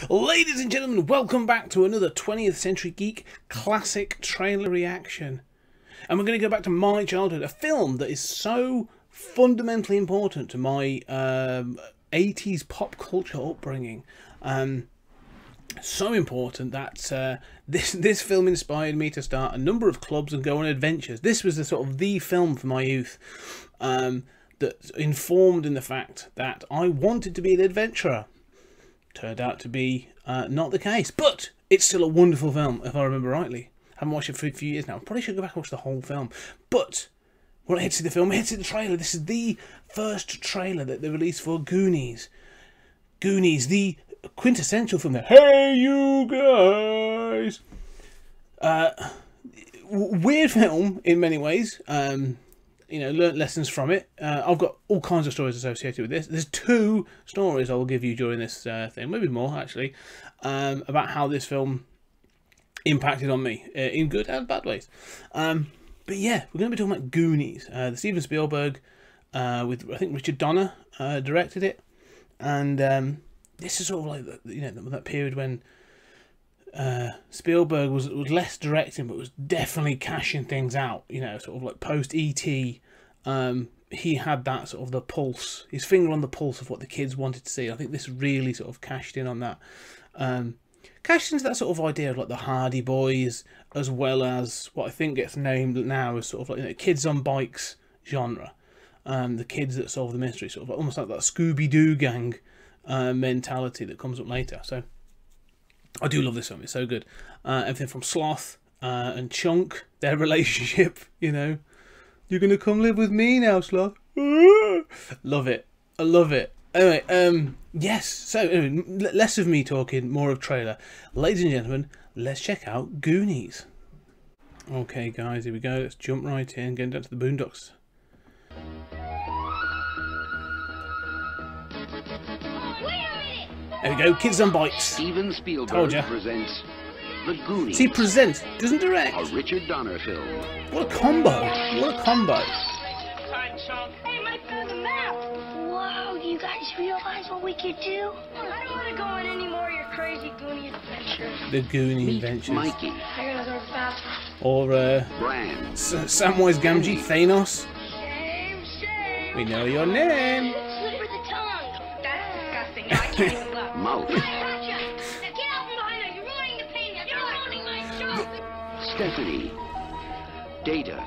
Ladies and gentlemen, welcome back to another 20th Century Geek classic trailer reaction. And we're going to go back to my childhood, a film that is so fundamentally important to my 80s pop culture upbringing. So important that this film inspired me to start a number of clubs and go on adventures. This was the film for my youth that informed in the fact that I wanted to be an adventurer. Turned out to be not the case, but it's still a wonderful film, if I remember rightly. I haven't watched it for a few years now. I probably should go back and watch the whole film. But when I hit to the film, I hit to the trailer. This is the first trailer that they released for Goonies. Goonies, the quintessential film. Hey, you guys! Weird film in many ways. You know, learnt lessons from it. I've got all kinds of stories associated with this. There's 2 stories I will give you during this thing, maybe more actually, about how this film impacted on me in good and bad ways. But yeah, we're going to be talking about Goonies. The Steven Spielberg, with I think Richard Donner directed it, and this is sort of like that period when Spielberg was less directing, but was definitely cashing things out. You know, sort of like post E.T. He had that sort of the pulse, his finger on the pulse of what the kids wanted to see. I think this really sort of cashed in on that. Cashed into that sort of idea of like the Hardy Boys, as well as what I think gets named now as sort of like, you know, kids on bikes genre. The kids that solve the mystery, sort of like, almost like that Scooby-Doo gang mentality that comes up later. So I do love this film, it's so good. Everything from Sloth and Chunk, their relationship, you know. You're going to come live with me now, Sloth. Love it. I love it. Anyway, yes, so less of me talking, more of trailer. Ladies and gentlemen, let's check out Goonies. Okay, guys, here we go. Let's jump right in, getting down to the boondocks. There we go, kids on bikes. Steven Spielberg presents The Goonies. See, presents, doesn't direct. A Richard Donner film. What a combo! What a combo! Hey, my cousin Matt! Whoa, do you guys realize what we could do? I don't want to go on any more of your crazy Goonie adventures. The Goonie adventures. Mikey. I gotta go to the bathroom. Or Brand. Samwise Gamgee, Thanos. Shame. We know your name. Slip of the tongue. That's disgusting. I can't even look. Mouth. Gotcha. Now get out from behind her. You're ruining the painting. You're ruining my show. Stephanie. Data.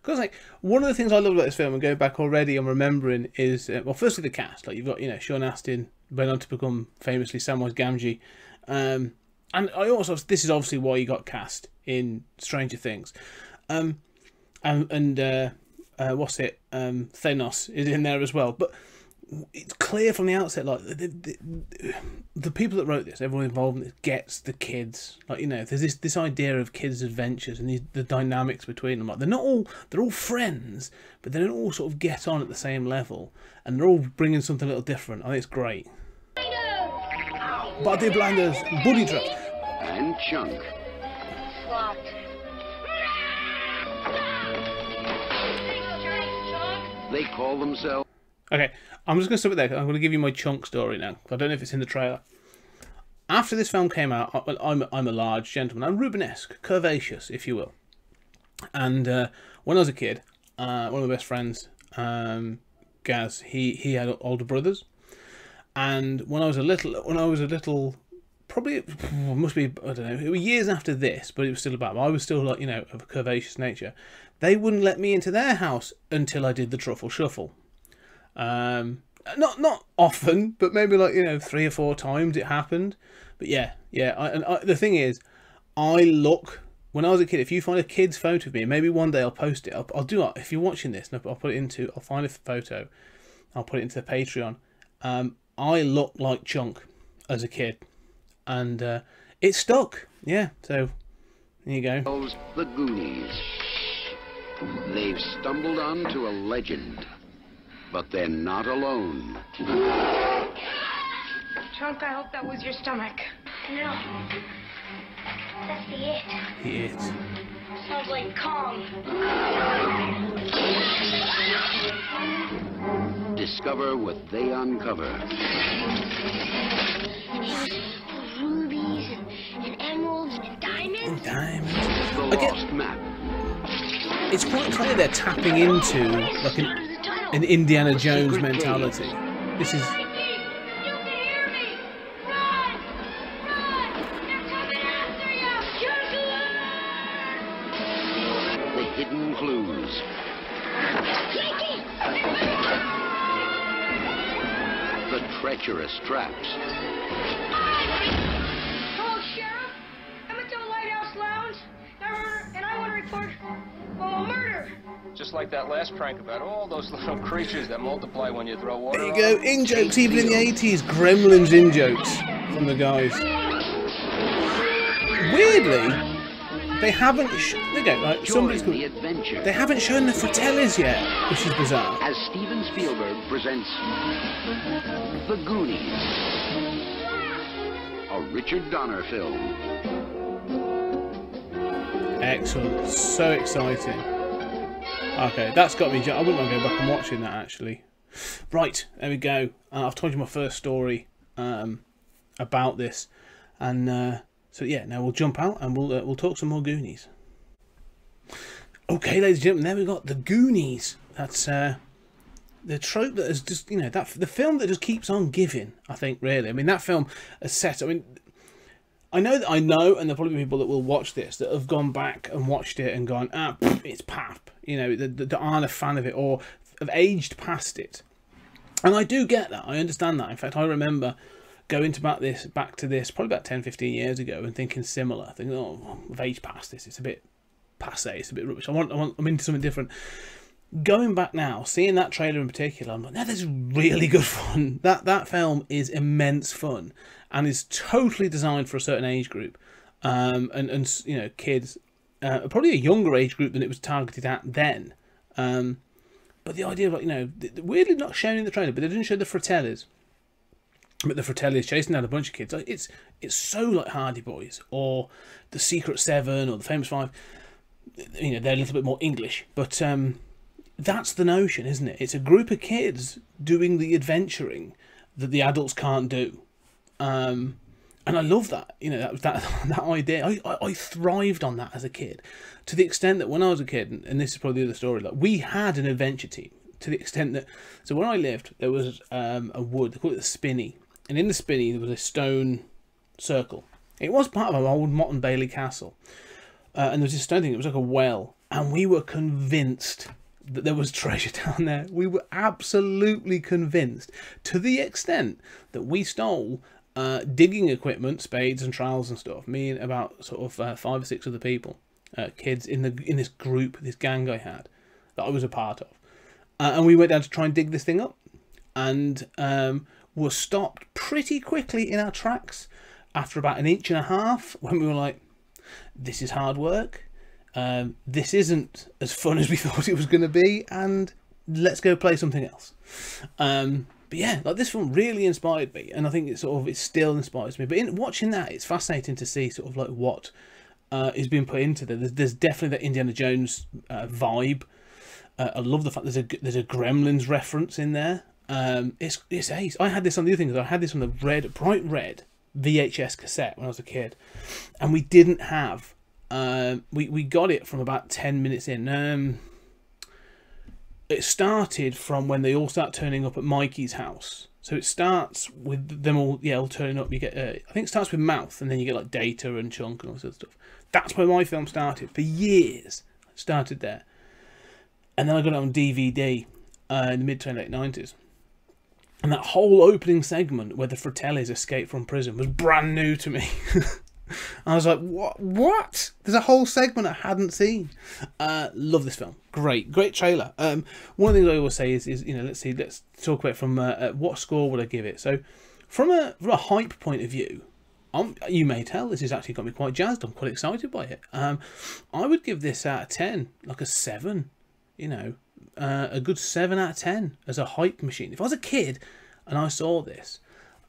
Because like one of the things I love about this film and going back already, I'm remembering is well, firstly the cast. Like you've got Sean Astin went on to become famously Samwise Gamgee, and I also this is obviously why he got cast in Stranger Things, and what's it? Thanos is in there as well, but it's clear from the outset, like the people that wrote this, everyone involved in this gets the kids. Like, you know, there's this idea of kids' adventures and the dynamics between them. Like they're all friends, but they don't all sort of get on at the same level, and they're all bringing something a little different. I think it's great. Body blinders, booty traps, And Chunk. They call themselves... Okay, I'm just going to stop it there. I'm going to give you my Chunk story now. I don't know if it's in the trailer. After this film came out, I'm a large gentleman. I'm Rubenesque, curvaceous, if you will. And when I was a kid, one of my best friends, Gaz, he had older brothers. And when I was a little, probably it must be, I don't know, it was years after this, but it was still about. I was still like, you know, of a curvaceous nature. They wouldn't let me into their house until I did the truffle shuffle. Not often, but maybe like 3 or 4 times it happened. But yeah. The thing is, when I was a kid, if you find a kid's photo of me, maybe one day I'll post it. I'll do it if you're watching this. I'll find a photo. I'll put it into the Patreon. I looked like Chunk as a kid, and it stuck. Yeah. So there you go. The Goonies. They've stumbled onto a legend. But they're not alone. Chunk, I hope that was your stomach. No. That's the it. The it. Sounds like Kong. Discover what they uncover. diamonds. The lost map. It's quite clear they're tapping into like an Indiana Jones mentality. This is. The hidden clues. The treacherous traps. Hello, Sheriff. I'm at the Lighthouse Lounge, and I want to report a murder. Just like that last prank about all those little creatures that multiply when you throw water. There you go, in-jokes even in the 80s. Gremlins in-jokes from the guys. Weirdly, they haven't. There you go, like, somebody's Join the adventure They haven't shown the Fratellis yet, which is bizarre. as Steven Spielberg presents The Goonies, a Richard Donner film. Excellent, so exciting. Okay, that's got me. I wouldn't mind going back and watching that actually. Right, there we go. I've told you my first story about this, and so yeah, now we'll jump out and we'll talk some more Goonies. Okay, ladies and gentlemen, there we got The Goonies. That's the trope that is just, you know, that the film that just keeps on giving. I think really. I mean, that film is set. I mean, I know, and there'll probably be people that will watch this that have gone back and watched it and gone, it's pap. You know, that aren't a fan of it or have aged past it. And I do get that. I understand that. In fact, I remember going to back to this probably about 10, 15 years ago and thinking similar. Thinking, oh, I've aged past this. It's a bit passe. It's a bit rubbish. I'm into something different. Going back now, seeing that trailer in particular, I'm like, no, this is really good fun. That film is immense fun and is totally designed for a certain age group, and you know, kids, probably a younger age group than it was targeted at then. But the idea of, like, you know, weirdly not shown in the trailer, but they didn't show the Fratellis. But the Fratellis chasing down a bunch of kids. It's so like Hardy Boys or the Secret Seven or the Famous Five. You know, they're a little bit more English, but that's the notion, isn't it? It's a group of kids doing the adventuring that the adults can't do, and I love that. You know, that idea. I thrived on that as a kid, to the extent that when I was a kid, and this is probably the other story, like we had an adventure team. To the extent that, so where I lived, there was a wood. They call it the spinney. And in the spinney, there was a stone circle. It was part of an old Mott and Bailey castle. And there was this stone thing. It was like a well. And we were convinced that there was treasure down there. We were absolutely convinced. To the extent that we stole digging equipment, spades and trowels and stuff. Me and about sort of 5 or 6 other people, kids in this group, this gang I had, that I was a part of. And we went down to try and dig this thing up. And were stopped pretty quickly in our tracks after about 1.5 inches when we were like, this is hard work, this isn't as fun as we thought it was going to be, and let's go play something else. But yeah, like, this film really inspired me, and I think it still inspires me. But in watching that, it's fascinating to see sort of like what is being put into there. There's definitely that Indiana Jones vibe. I love the fact there's a Gremlins reference in there. It's ace. I had this on the other thing. I had this on the bright red VHS cassette when I was a kid, and we didn't have. We got it from about 10 minutes in. It started from when they all start turning up at Mikey's house. So it starts with them all turning up. You get I think it starts with Mouth, and then you get like Data and Chunk and all sorts of stuff. That's where my film started for years. It started there, and then I got it on DVD in the mid to late 90s. And that whole opening segment where the Fratellis escape from prison was brand new to me. I was like, what? There's a whole segment I hadn't seen. Love this film. Great trailer. One of the things I always say is you know, let's talk about it from what score would I give it. So from a hype point of view, you may tell this has actually got me quite jazzed. I'm quite excited by it. I would give this out of 10, like a 7. You know, a good 7 out of 10 as a hype machine. If I was a kid and I saw this,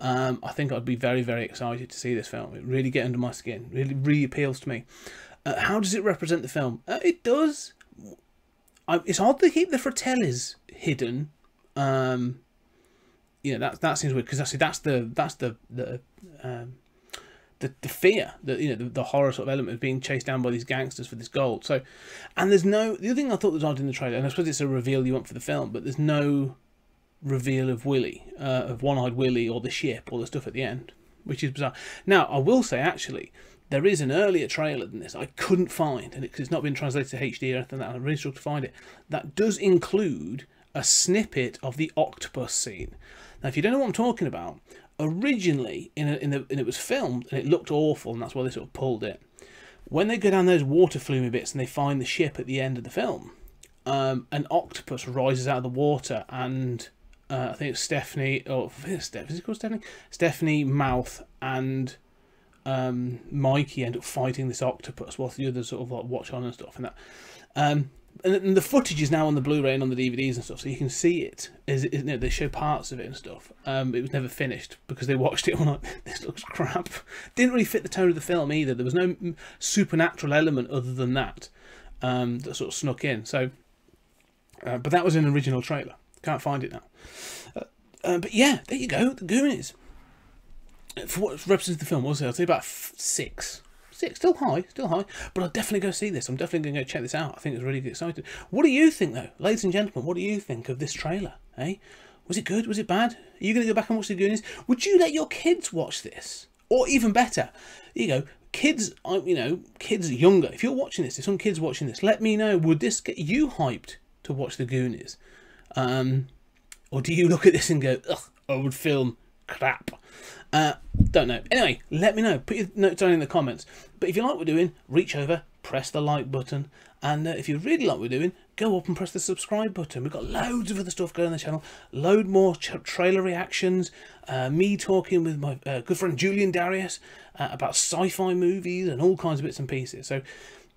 I think I'd be very, very excited to see this film. It really get under my skin. Really appeals to me. How does it represent the film? It does. It's odd to keep the Fratellis hidden. You know, that seems weird, because actually that's the the fear, the horror sort of element of being chased down by these gangsters for this gold. So, and there's no, the other thing I thought was odd in the trailer, and I suppose it's a reveal you want for the film, but there's no reveal of Willie, of One-Eyed Willie or the ship or the stuff at the end, which is bizarre. Now, I will say, actually, there is an earlier trailer than this I couldn't find, and it's not been translated to HD or anything like that, I really struggled to find it, that does include a snippet of the octopus scene. Now, if you don't know what I'm talking about, originally, it was filmed, and it looked awful, and that's why they sort of pulled it. When they go down those water flumy bits and they find the ship at the end of the film, an octopus rises out of the water, and I think it's Stephanie, or is it called Stephanie? Stephanie, Mouth, and Mikey end up fighting this octopus, whilst the others sort of like watch on and stuff, and that. And the footage is now on the Blu-ray and on the DVDs and stuff, so you can see it. They show parts of it and stuff. It was never finished because they watched it and were like, this looks crap. Didn't really fit the tone of the film either. There was no supernatural element other than that that sort of snuck in. So, but that was an original trailer. Can't find it now. But yeah, there you go. The Goonies. For what represents the film, what was it? I'd say about 6. Still high, but I'll definitely go see this. I'm definitely going to go check this out. I think it's really exciting. What do you think, though? Ladies and gentlemen, what do you think of this trailer? Eh? Was it good? Was it bad? Are you going to go back and watch the Goonies? Would you let your kids watch this? Or even better, you go, kids, kids younger. If you're watching this, if some kids watching this, let me know. Would this get you hyped to watch the Goonies? Or do you look at this and go, ugh, old film, crap? Don't know. Anyway, let me know. Put your notes down in the comments. But if you like what we're doing, reach over, press the like button. And if you really like what we're doing, go up and press the subscribe button. We've got loads of other stuff going on the channel. Load more trailer reactions. Me talking with my good friend Julian Darius about sci-fi movies and all kinds of bits and pieces. So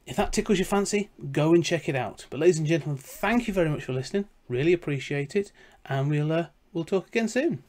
if that tickles your fancy, go and check it out. But ladies and gentlemen, thank you very much for listening. Really appreciate it. And we'll talk again soon.